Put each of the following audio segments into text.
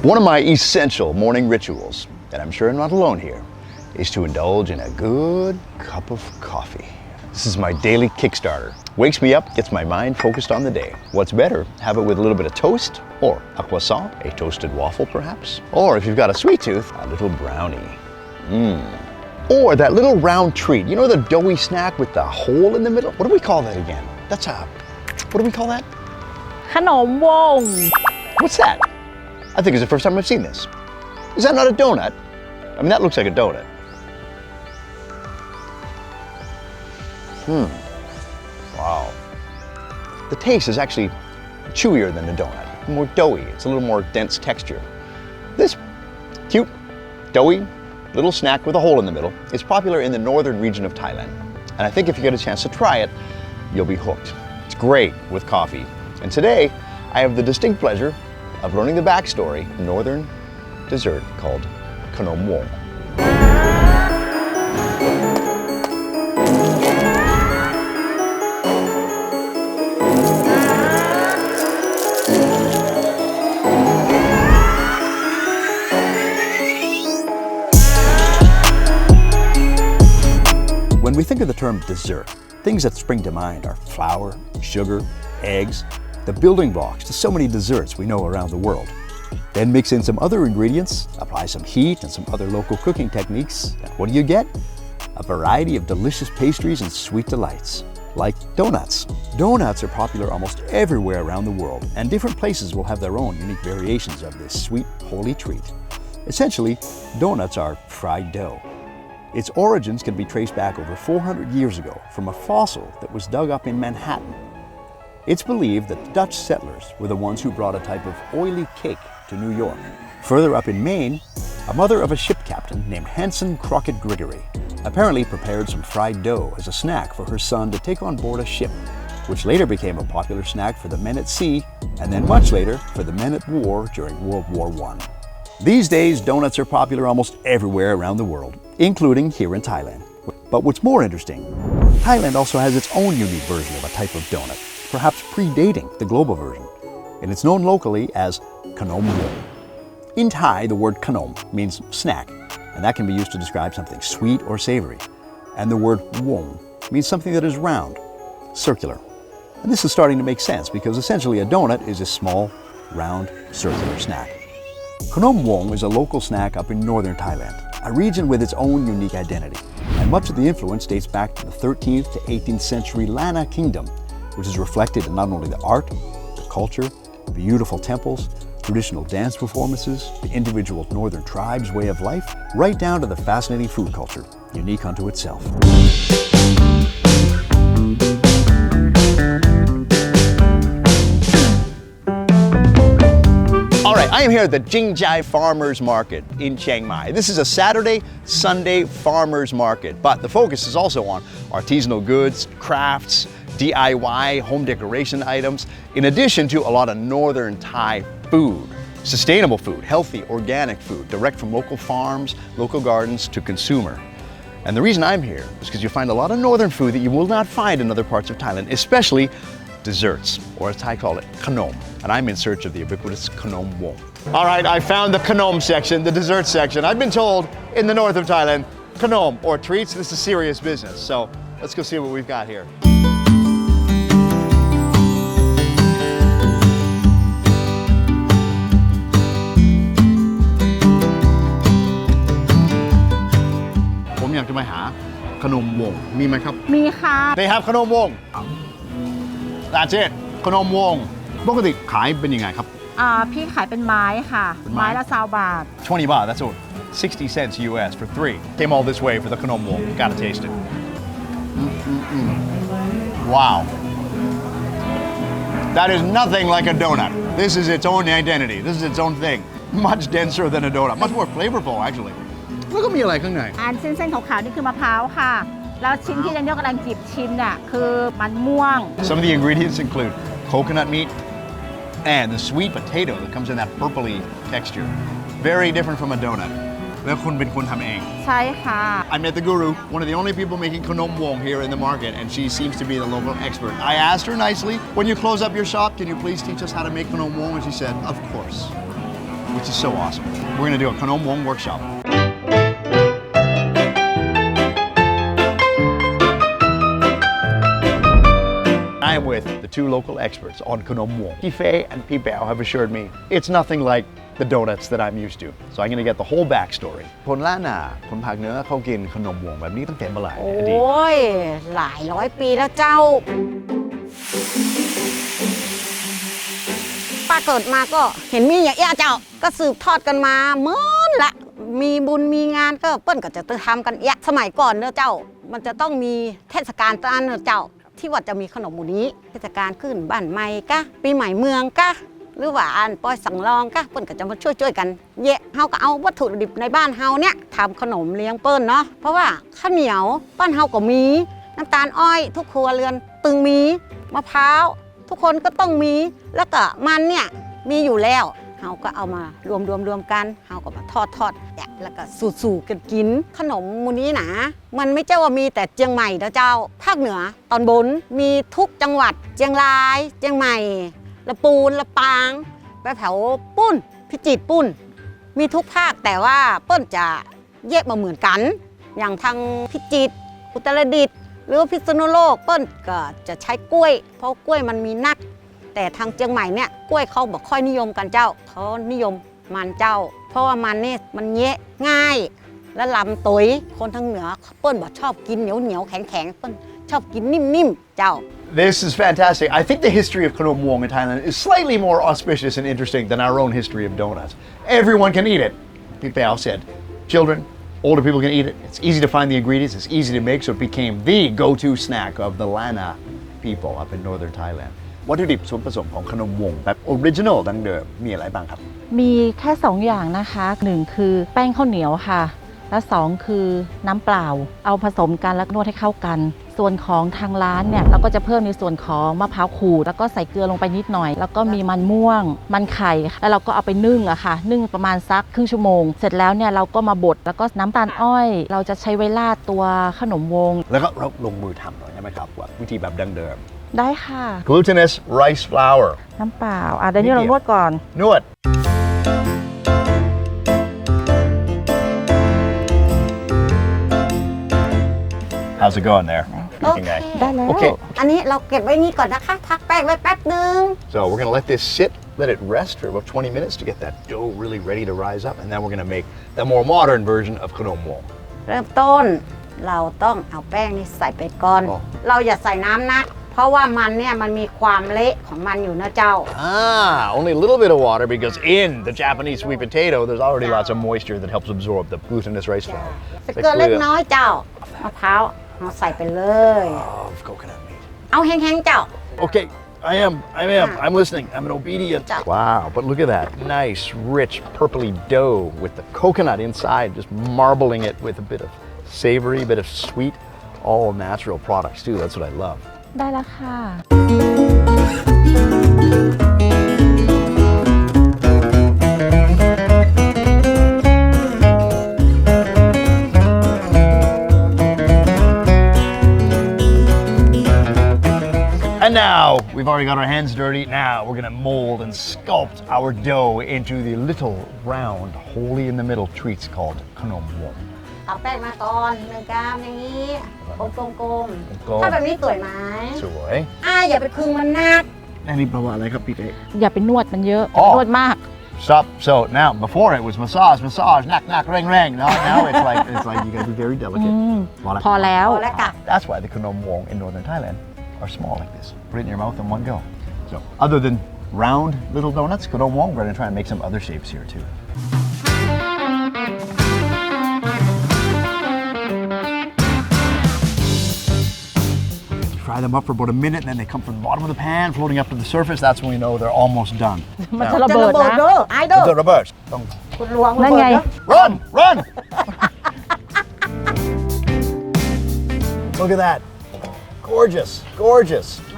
One of my essential morning rituals, and I'm sure I'm not alone here, is to indulge in a good cup of coffee. This is my daily Kickstarter. Wakes me up, gets my mind focused on the day. What's better, have it with a little bit of toast, or a croissant, a toasted waffle perhaps, or if you've got a sweet tooth, a little brownie. Or that little round treat. You know the doughy snack with the hole in the middle? What do we call that again? What do we call that? ขนมวง What's that? I think it's the first time I've seen this. Is that not a donut? I mean, that looks like a donut. Wow. The taste is actually chewier than a donut, more doughy. It's a little more dense texture. This cute, doughy, little snack with a hole in the middle is popular in the northern region of Thailand. And I think if you get a chance to try it, you'll be hooked. It's great with coffee. And today, I have the distinct pleasure of learning the backstory of a northern dessert called Khanom Wong. When we think of the term dessert, things that spring to mind are flour, sugar, eggs, the building blocks to so many desserts we know around the world. Then mix in some other ingredients, apply some heat and some other local cooking techniques, and what do you get? A variety of delicious pastries and sweet delights, like donuts. Donuts are popular almost everywhere around the world, and different places will have their own unique variations of this sweet, holy treat. Essentially, donuts are fried dough. Its origins can be traced back over 400 years ago from a fossil that was dug up in Manhattan. It's believed that Dutch settlers were the ones who brought a type of oily cake to New York. Further up in Maine, a mother of a ship captain named Hanson Crockett Grigory apparently prepared some fried dough as a snack for her son to take on board a ship, which later became a popular snack for the men at sea and then much later for the men at war during World War I. These days, donuts are popular almost everywhere around the world, including here in Thailand. But what's more interesting, Thailand also has its own unique version of a type of donut, perhaps predating the global version, and it's known locally as Khanom Wong. In Thai, the word khanom means snack, and that can be used to describe something sweet or savory. And the word wong means something that is round, circular. And this is starting to make sense because essentially a donut is a small, round, circular snack. Khanom Wong is a local snack up in northern Thailand, a region with its own unique identity. And much of the influence dates back to the 13th to 18th century Lanna Kingdom, which is reflected in not only the art, the culture, beautiful temples, traditional dance performances, the individual northern tribes' way of life, right down to the fascinating food culture, unique unto itself. All right, I am here at the Jingjai Farmers Market in Chiang Mai. This is a Saturday, Sunday farmers market, but the focus is also on artisanal goods, crafts, DIY, home decoration items, in addition to a lot of northern Thai food. Sustainable food, healthy, organic food, direct from local farms, local gardens to consumer. And the reason I'm here is because you'll find a lot of northern food that you will not find in other parts of Thailand, especially desserts, or as Thai call it, khanom. And I'm in search of the ubiquitous Khanom Wong. All right, I found the khanom section, the dessert section. I've been told in the north of Thailand, khanom, or treats, this is serious business. So let's go see what we've got here. I'mอยากจะมาหาขนมวงมีไหมครับมีค่ะ They have ขนมวง That's it ขนมวงปกติขายเป็นยังไงครับพี่ขายเป็นไม้ค่ะไม้ละ20 บาท 20 baht that's all 60 cents US for 3 came all this way for the ขนมวง gotta taste it Wow That is nothing like a donut This is its own identity This is its own thing Much denser than a donut Much more flavorful actuallyแล้วก็มีอะไรข้างในเส้นๆขาวๆนี่คือมะพร้าวค่ะแล้วชิ้นที่เรนเดอร์กำลังจิบชิมน่ะคือมันม่วง Some of the ingredients include coconut meat and the sweet potato that comes in that purpley texture very different from a donut แล้วคุณเป็นคนทำเองใช่ค่ะ I met the guru one of the only people making Khanom Wong here in the market and she seems to be the local expert I asked her nicely when you close up your shop can you please teach us how to make Khanom Wong and she said of course which is so awesome. We're going to do a Khanom Wong workshop. I am with the two local experts on Khanom Wong. Fei and Bao have assured me it's nothing like the donuts that I'm used to. So I'm going to get the whole backstory. คนล้านนาคนภาคเหนือเขากินขนมวงแบบนี้ตั้งแต่เมื่อไหร่ โอ้ยหลายร้อยปีแล้วเจ้าป้าเกิดมาก็เห็นมีอย่างเอี้ยเจ้าก็สืบทอดกันมาเหมือนละมีบุญมีงานก็เปิ้นก็จะทำกันเอี้ยสมัยก่อนเนอะเจ้ามันจะต้องมีเทศกาลตานเนอะเจ้าที่ว่าจะมีขนมหมูนี้เทศกาลขึ้นบ้านใหม่กะปีใหม่เมืองกะหรือว่าอันปอยสังรองกะเปิ้นก็จะมาช่วยกันเยะเฮาก็เอาวัตถุดิบในบ้านเฮาเนี่ยทำขนมเลี้ยงเปิ้นเนาะเพราะว่าข้าวเหนียวบ้านเฮาก็มีน้ำตาลอ้อยทุกครัวเรือนตึงมีมะพร้าวทุกคนก็ต้องมีแล้วก็มันเนี่ยมีอยู่แล้วเฮาก็เอามารวมกันเฮาก็มาทอดแล้วก็สู่กันกินขนมมูนี้นะมันไม่ใช่ว่ามีแต่เจียงใหม่นะเจ้าภาคเหนือตอนบนมีทุกจังหวัดเจียงรายเจียงใหม่ละปูนละปางไปแถวปุ้นพิจิตรปุ้นมีทุกภาคแต่ว่าเปิ้นจะแยกมาเหมือนกันอย่างทางพิจิตรอุตรดิตถ์หรือพิษณุโลกเปิ้นก็จะใช้กล้วยเพราะกล้วยมันมีนักแต่ทางเจียงใหม่เนี่ยกล้วยเขาบอกค่อยนิยมกันเจ้าเขานิยมมันเจ้าเพราะว่ามันนี่มันแยะง่ายและลำตุยคนทางเหนือเปิ้นบอกชอบกินเหนียวแข็งเปิ้นชอบกินนิ่มๆเจ้า This is fantastic. I think the history of Khanom Wong in Thailand is slightly more auspicious and interesting than our own history of donuts. Everyone can eat it. Bao said, children, older people can eat it. It's easy to find the ingredients. It's easy to make, so it became the go-to snack of the Lana people up in northern Thailand. วัตถุดิบส่วนผสมของขนมวงแบบออริจินอลดั้งเดิมมีอะไรบ้างครับมีแค่2อย่างนะคะ1คือแป้งข้าวเหนียวค่ะและ2คือน้ำเปล่าเอาผสมกันแล้วนวดให้เข้ากันส่วนของทางร้านเนี่ยเราก็จะเพิ่มในส่วนของมะพร้าวขูดแล้วก็ใส่เกลือลงไปนิดหน่อยแล้วก็มีมันม่วงมันไข่แล้วเราก็เอาไปนึ่งอะค่ะนึ่งประมาณสักครึ่งชั่วโมงเสร็จแล้วเนี่ยเราก็มาบดแล้วก็น้ำตาลอ้อยเราจะใช้ไว้ราดตัวขนมวงแล้วก็เราลงมือทำหน่อยได้ไหมครับว่าวิธีแบบดั้งเดิมได้ค่ะ glutinous rice flour น้ำเปล่าเดี๋ยวนี้เรานวดก่อนนวดHow's it going there? โอเคได้แล้ว Okay. อันนี้เราเก็บไว้นี่ก่อนนะคะพักแป้งไว้แป๊บนึง So we're going to let this sit, let it rest for about 20 minutes to get that dough really ready to rise up, and then we're going to make the more modern version of Khanom Wong. เริ่มต้นเราต้องเอาแป้งนี่ใส่ไปก่อนเราอย่าใส่น้ำนะเพราะว่ามันเนี่ยมันมีความเละของมันอยู่นะเจ้า Only a little bit of water because in the Japanese sweet potato there's already lots of moisture that helps absorb the glutinous rice flour. ใส่เกลือเล็กน้อยเจ้ามะพร้าวเอาใส่ไปเลย Of coconut meat. เอาแห้งๆเจ้า Okay, I am. I'm listening. I'm an obedient. Wow, but look at that. Nice, rich, purpley dough with the coconut inside, just marbling it with a bit of savory, a bit of sweet, all natural products too. That's what I love. ได้แล้วค่ะ And now, we've already got our hands dirty. Now, we're gonna mold and sculpt our dough into the little round, holy in the middle treats called Khanom Wong. เอาแป้งมาก่อน1 กรัมอย่างนี้กลมๆถ้าแบบนี้สวยไหมสวยอย่าไปคึงมันนักอันนี้แปลว่าอะไรครับพี่เต้อย่าไปนวดมันเยอะนวดมาก Stop. So now, before it was massage, knock, ring. Now it's like you gotta be very delicate. พอแล้ว That's why the Khanom Wong in northern Thailand are small like this. Put it in your mouth in one go. So, other than round little donuts, Khanom Wong, we're gonna try and make some other shapes here too. Fry them up for about a minute, and then they come from the bottom of the pan, floating up to the surface. That's when we know they're almost done. มันจะระเบิดนะไอ้เด้อ จะระเบิดต้องคุณหลวง นั่นไง Run! Look at that. Gorgeous.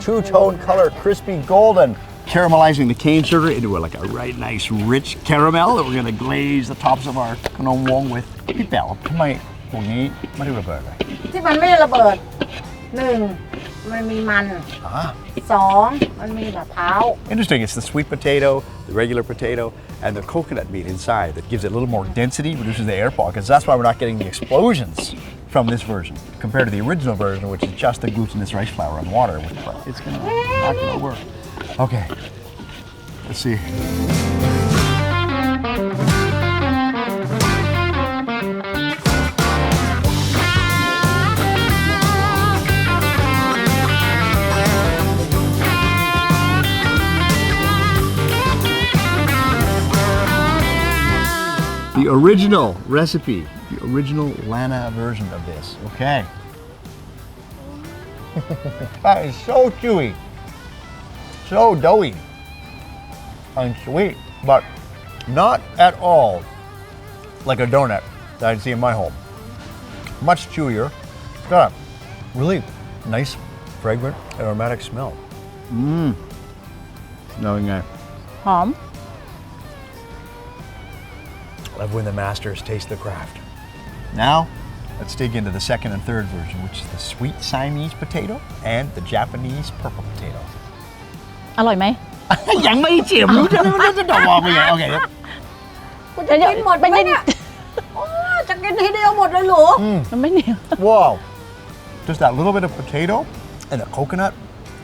Two-tone color, crispy golden. Caramelizing the cane sugar into like a right nice rich caramel that we're going to glaze the tops of our Khanom Wong with. พี่แป๋วทำไมพวกนี้ไม่ได้ระเบิดเลยที่มันไม่ระเบิด1 มันมีมัน Ah. สองมันมีมะพร้าว Interesting. It's the sweet potato, the regular potato, and the coconut meat inside that gives it a little more density, reduces the air pockets. That's why we're not getting the explosions from this version compared to the original version, which is just the glutinous rice flour and water. It's not gonna work. Okay. Let's see. The original recipe, the original Lana version of this. Okay. That is so chewy, so doughy, and sweet, but not at all like a donut that I'd see in my home. Much chewier. It's got a really nice, fragrant, aromatic smell. Knowing that. หอม Love when the masters taste the craft. Now, let's dig into the second and third version, which is the sweet Siamese potato and the Japanese purple potato. อร่อยไหม ยังไม่ชิมรู้จะบอกไปยังโอเค คุณจะกินหมดไหมเนี่ยโอ้จะกินทีเดียวหมดเลยเหรอ มันไม่เหนียว Wow. Just that little bit of potato and the coconut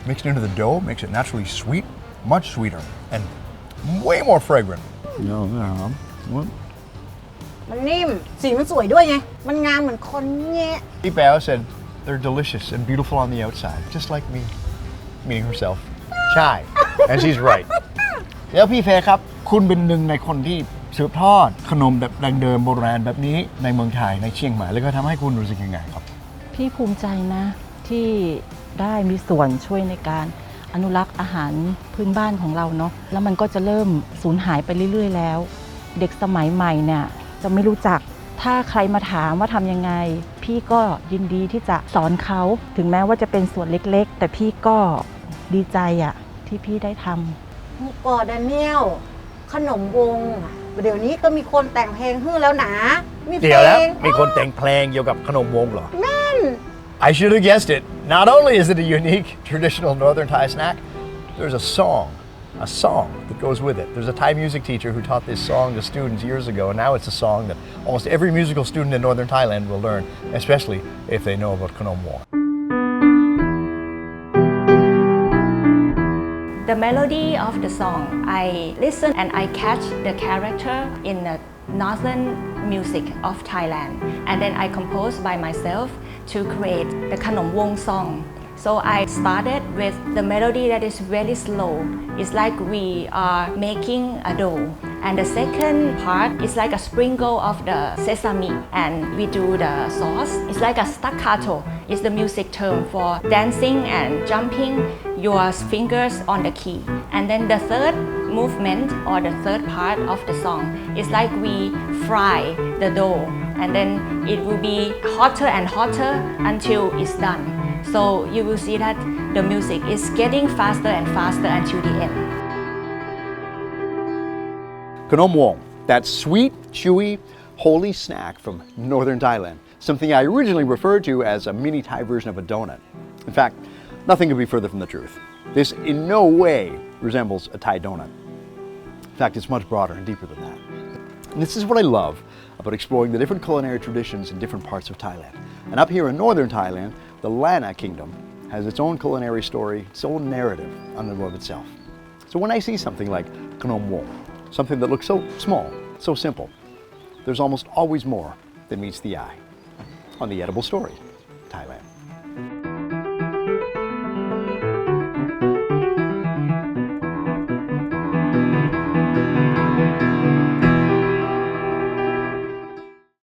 mixed into the dough makes it naturally sweet, much sweeter, and way more fragrant. No, what? มันนิ่มสีมันสวยด้วยไงมันงามเหมือนคนแงะ Bao said they're delicious and beautiful on the outside, just like me, meaning herself. Chai, and she's right. แล้วพี่เฟย์ครับคุณเป็นหนึ่งในคนที่สืบทอดขนมแบบดั้งเดิมโบราณแบบนี้ในเมืองไทยในเชียงใหม่แล้วก็ทำให้คุณรู้สึกยังไงครับ พี่ภูมิใจนะที่ได้มีส่วนช่วยในการอนุรักษ์อาหารพื้นบ้านของเราเนาะแล้วมันก็จะเริ่มสูญหายไปเรื่อยๆแล้วเด็กสมัยใหม่เนี่ยจะไม่รู้จักถ้าใครมาถามว่าทำยังไงพี่ก็ยินดีที่จะสอนเขาถึงแม้ว่าจะเป็นส่วนเล็กๆแต่พี่ก็ดีใจอะที่พี่ได้ทำ เมื่อก่อนดาเนียลขนมวงเดี๋ยวนี้ก็มีคนแต่งเพลงฮื้อแล้วนะมีเพล เดี๋ยวแล้ว ง มีคนแต่งเพลงเกี่ยวกับขนมวงเหรอ I should have guessed it. Not only is it a unique traditional Northern Thai snack, there's a song that goes with it. There's a Thai music teacher who taught this song to students years ago, and now it's a song that almost every musical student in Northern Thailand will learn, especially if they know about Khanom Wong. The melody of the song, I listen and I catch the character in the northern music of Thailand, and then I compose by myself to create the Khanom Wong song. So I started with the melody that is very slow. It's like we are making a dough. And the second part is like a sprinkle of the sesame and we do the sauce. It's like a staccato. It's the music term for dancing and jumping your fingers on the key. And then the third movement or the third part of the song is like we fry the dough and then it will be hotter and hotter until it's done. So you will see that the music is getting faster and faster until the end. Khanom Wong, that sweet, chewy, holy snack from northern Thailand, something I originally referred to as a mini Thai version of a donut. In fact, nothing could be further from the truth. This in no way resembles a Thai donut. In fact, it's much broader and deeper than that. And this is what I love about exploring the different culinary traditions in different parts of Thailand. And up here in northern Thailand, the Lana Kingdom has its own culinary story, its own narrative unto of itself. So when I see something like Khanom Wong, something that looks so small, so simple, there's almost always more than meets the eye on the Edible Story Thailand.